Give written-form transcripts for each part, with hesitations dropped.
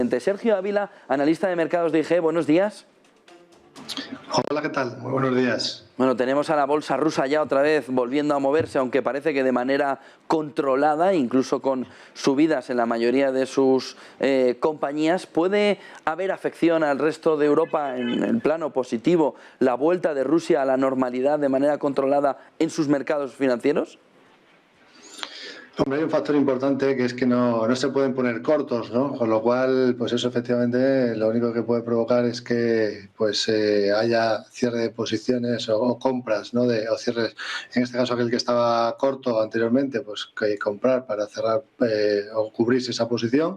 presente. Sergio Ávila, analista de mercados de IG, buenos días. Hola, ¿qué tal? Muy buenos días. Bueno, tenemos a la bolsa rusa ya otra vez volviendo a moverse, aunque parece que de manera controlada, incluso con subidas en la mayoría de sus compañías. ¿Puede haber afección al resto de Europa en el plano positivo, la vuelta de Rusia a la normalidad de manera controlada en sus mercados financieros? Hombre, hay un factor importante que es que no se pueden poner cortos, ¿no? Con lo cual, pues eso efectivamente lo único que puede provocar es que pues haya cierre de posiciones o compras, ¿no? O cierres, en este caso aquel que estaba corto anteriormente, pues que comprar para cerrar o cubrirse esa posición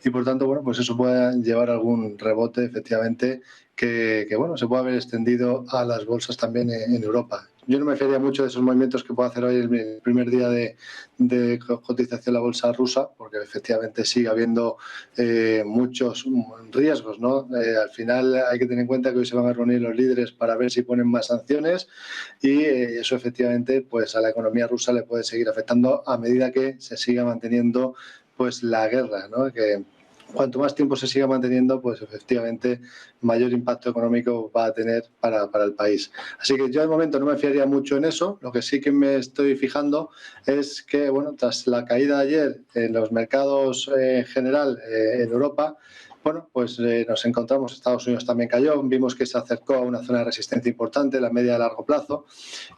y por tanto, bueno, pues eso puede llevar algún rebote efectivamente que bueno, se puede haber extendido a las bolsas también en Europa. Yo no me fiaría mucho de esos movimientos que puede hacer hoy el primer día de cotización la bolsa rusa, porque efectivamente sigue habiendo muchos riesgos, ¿no? Al final hay que tener en cuenta que hoy se van a reunir los líderes para ver si ponen más sanciones y eso efectivamente pues a la economía rusa le puede seguir afectando a medida que se siga manteniendo pues la guerra, ¿no? Que cuanto más tiempo se siga manteniendo, pues efectivamente mayor impacto económico va a tener para el país. Así que yo de momento no me fiaría mucho en eso. Lo que sí que me estoy fijando es que, bueno, tras la caída de ayer en los mercados en general en Europa, bueno, pues nos encontramos, Estados Unidos también cayó, vimos que se acercó a una zona de resistencia importante, la media a largo plazo,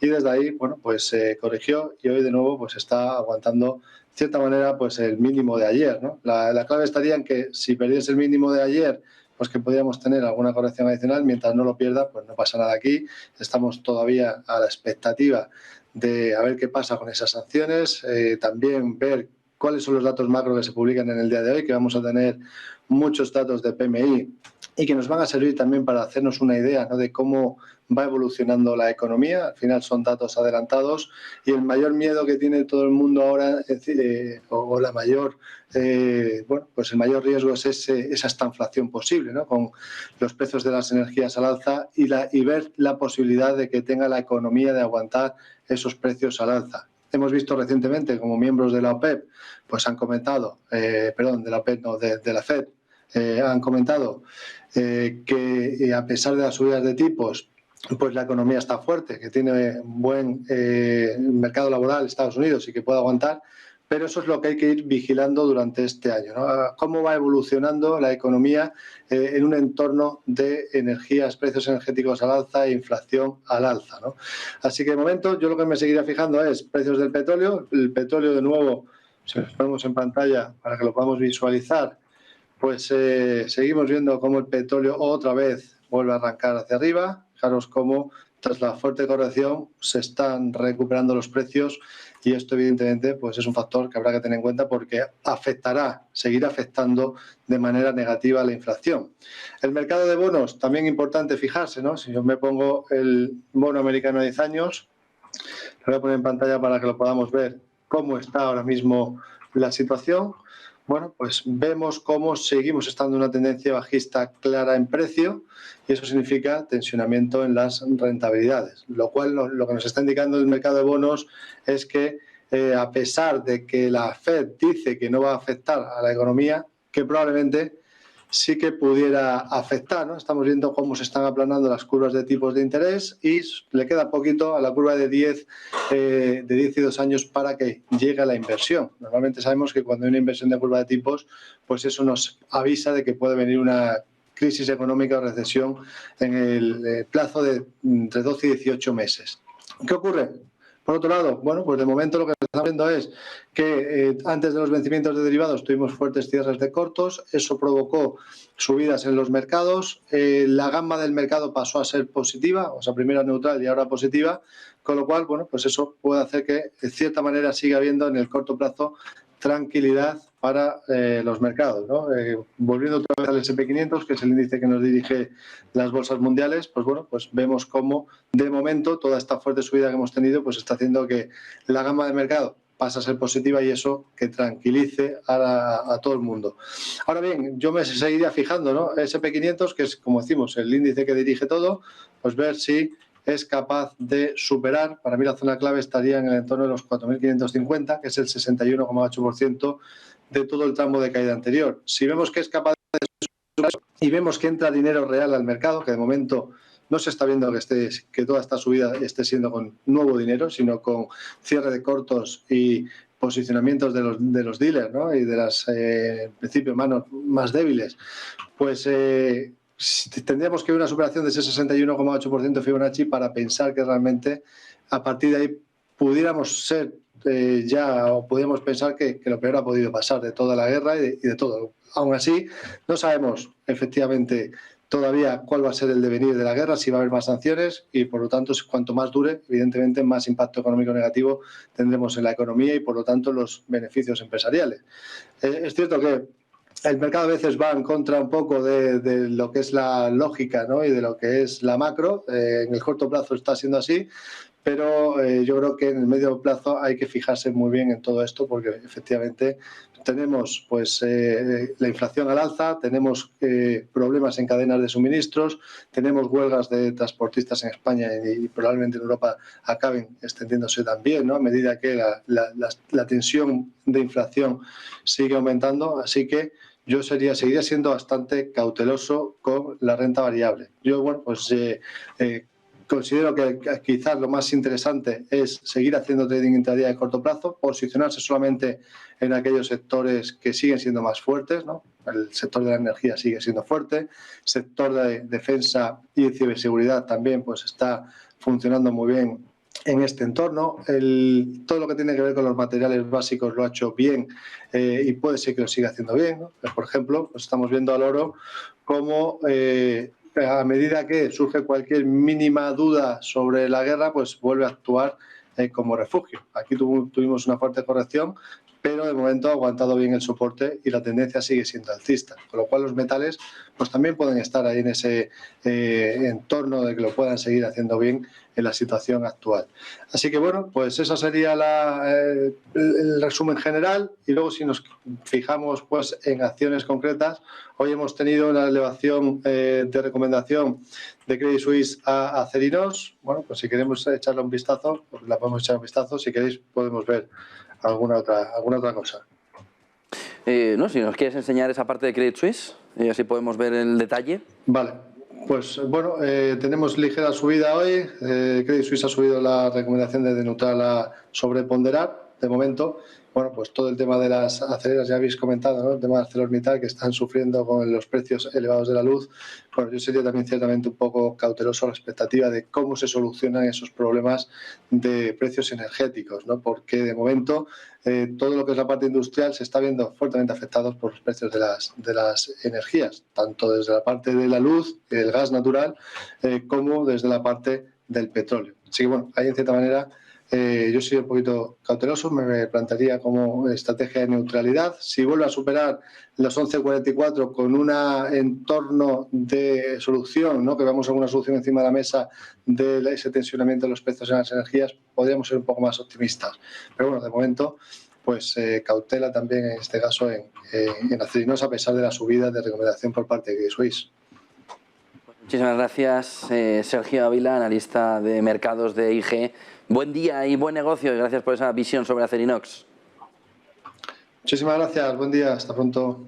y desde ahí, bueno, pues corrigió y hoy de nuevo pues está aguantando de cierta manera pues el mínimo de ayer, ¿no? La clave estaría en que si perdiese el mínimo de ayer, pues que podríamos tener alguna corrección adicional. Mientras no lo pierda, pues no pasa nada aquí. Estamos todavía a la expectativa de a ver qué pasa con esas sanciones, también ver cuáles son los datos macro que se publican en el día de hoy, que vamos a tener muchos datos de PMI y que nos van a servir también para hacernos una idea, ¿no?, de cómo va evolucionando la economía. Al final son datos adelantados y el mayor miedo que tiene todo el mundo ahora, o la mayor, bueno, pues el mayor riesgo es esa estanflación posible, ¿no?, con los precios de las energías al alza y ver la posibilidad de que tenga la economía de aguantar esos precios al alza. Hemos visto recientemente como miembros de la OPEP pues han comentado, perdón, de la OPEP no, de la FED, han comentado que a pesar de las subidas de tipos, pues la economía está fuerte, que tiene un buen mercado laboral Estados Unidos y que puede aguantar, pero eso es lo que hay que ir vigilando durante este año, ¿no? Cómo va evolucionando la economía en un entorno de energías, precios energéticos al alza e inflación al alza, ¿no? Así que de momento yo lo que me seguiré fijando es precios del petróleo. El petróleo de nuevo, si lo ponemos en pantalla para que lo podamos visualizar, pues seguimos viendo cómo el petróleo otra vez vuelve a arrancar hacia arriba. Fijaros cómo tras la fuerte corrección se están recuperando los precios y esto evidentemente pues es un factor que habrá que tener en cuenta porque seguirá afectando de manera negativa a la inflación. El mercado de bonos, también importante fijarse, ¿no? Si yo me pongo el bono americano a 10 años, lo voy a poner en pantalla para que lo podamos ver cómo está ahora mismo la situación. Bueno, pues vemos cómo seguimos estando en una tendencia bajista clara en precio y eso significa tensionamiento en las rentabilidades, lo cual lo que nos está indicando el mercado de bonos es que a pesar de que la FED dice que no va a afectar a la economía, que probablemente sí que pudiera afectar, ¿no? Estamos viendo cómo se están aplanando las curvas de tipos de interés y le queda poquito a la curva de 10 y 2 años para que llegue a la inversión. Normalmente sabemos que cuando hay una inversión de curva de tipos, pues eso nos avisa de que puede venir una crisis económica o recesión en el plazo de entre 12 y 18 meses. ¿Qué ocurre? Por otro lado, bueno, pues de momento lo que estamos viendo es que antes de los vencimientos de derivados tuvimos fuertes cierres de cortos, eso provocó subidas en los mercados, la gama del mercado pasó a ser positiva, o sea, primero neutral y ahora positiva, con lo cual, bueno, pues eso puede hacer que de cierta manera siga habiendo en el corto plazo tranquilidad para los mercados, ¿no? Volviendo otra vez al S&P 500, que es el índice que nos dirige las bolsas mundiales, pues bueno, pues vemos cómo de momento toda esta fuerte subida que hemos tenido pues está haciendo que la gama de mercado pase a ser positiva y eso que tranquilice a todo el mundo. Ahora bien, yo me seguiría fijando, ¿no? S&P 500, que es, como decimos, el índice que dirige todo, pues ver si es capaz de superar, para mí la zona clave estaría en el entorno de los 4.550, que es el 61,8% de todo el tramo de caída anterior. Si vemos que es capaz de y vemos que entra dinero real al mercado, que de momento no se está viendo que toda esta subida esté siendo con nuevo dinero, sino con cierre de cortos y posicionamientos de los dealers, ¿no? Y de las, en principio, manos más débiles, pues tendríamos que ver una superación de ese 61,8% Fibonacci para pensar que realmente a partir de ahí pudiéramos ser o podríamos pensar que lo peor ha podido pasar de toda la guerra y de todo. Aún así, no sabemos efectivamente todavía cuál va a ser el devenir de la guerra, si va a haber más sanciones y, por lo tanto, cuanto más dure, evidentemente, más impacto económico negativo tendremos en la economía y, por lo tanto, los beneficios empresariales. Es cierto que el mercado a veces va en contra un poco de lo que es la lógica, ¿no? Y de lo que es la macro. En el corto plazo está siendo así, pero yo creo que en el medio plazo hay que fijarse muy bien en todo esto porque efectivamente tenemos pues la inflación al alza, tenemos problemas en cadenas de suministros, tenemos huelgas de transportistas en España y probablemente en Europa acaben extendiéndose también, ¿no? A medida que la tensión de inflación sigue aumentando, así que yo seguiría siendo bastante cauteloso con la renta variable. Yo, bueno, pues considero que quizás lo más interesante es seguir haciendo trading intradía de corto plazo, posicionarse solamente en aquellos sectores que siguen siendo más fuertes, ¿no? El sector de la energía sigue siendo fuerte, el sector de defensa y de ciberseguridad también pues está funcionando muy bien en este entorno. Todo lo que tiene que ver con los materiales básicos lo ha hecho bien y puede ser que lo siga haciendo bien, ¿no? Por ejemplo, pues estamos viendo al oro como a medida que surge cualquier mínima duda sobre la guerra, pues vuelve a actuar como refugio. Aquí tuvimos una fuerte corrección, pero de momento ha aguantado bien el soporte y la tendencia sigue siendo alcista, con lo cual los metales pues también pueden estar ahí en ese entorno de que lo puedan seguir haciendo bien en la situación actual. Así que bueno, pues esa sería el resumen general y luego si nos fijamos pues en acciones concretas, hoy hemos tenido una elevación de recomendación de Credit Suisse a Acerinox. Bueno, pues si queremos echarle un vistazo, pues la podemos echar un vistazo, si queréis podemos ver alguna otra cosa. No, si nos quieres enseñar esa parte de Credit Suisse, así podemos ver el detalle. Vale, pues bueno, tenemos ligera subida hoy. Credit Suisse ha subido la recomendación de neutral a sobreponderar, de momento. Bueno, pues todo el tema de las aceleras ya habéis comentado, ¿no? El tema de ArcelorMittal, que están sufriendo con los precios elevados de la luz. Bueno, yo sería también ciertamente un poco cauteloso a la expectativa de cómo se solucionan esos problemas de precios energéticos, ¿no? Porque de momento todo lo que es la parte industrial se está viendo fuertemente afectados por los precios de las energías, tanto desde la parte de la luz, el gas natural, como desde la parte del petróleo. Así que bueno, ahí en cierta manera yo soy un poquito cauteloso, me plantearía como estrategia de neutralidad. Si vuelve a superar los 11.44 con un entorno de solución, ¿no? Que veamos alguna solución encima de la mesa de ese tensionamiento de los precios en las energías, podríamos ser un poco más optimistas. Pero bueno, de momento, pues cautela también en este caso en Acerinox, a pesar de la subida de recomendación por parte de Credit Suisse. Muchísimas gracias, Sergio Ávila, analista de mercados de IG. Buen día y buen negocio y gracias por esa visión sobre Acerinox. Muchísimas gracias, buen día, hasta pronto.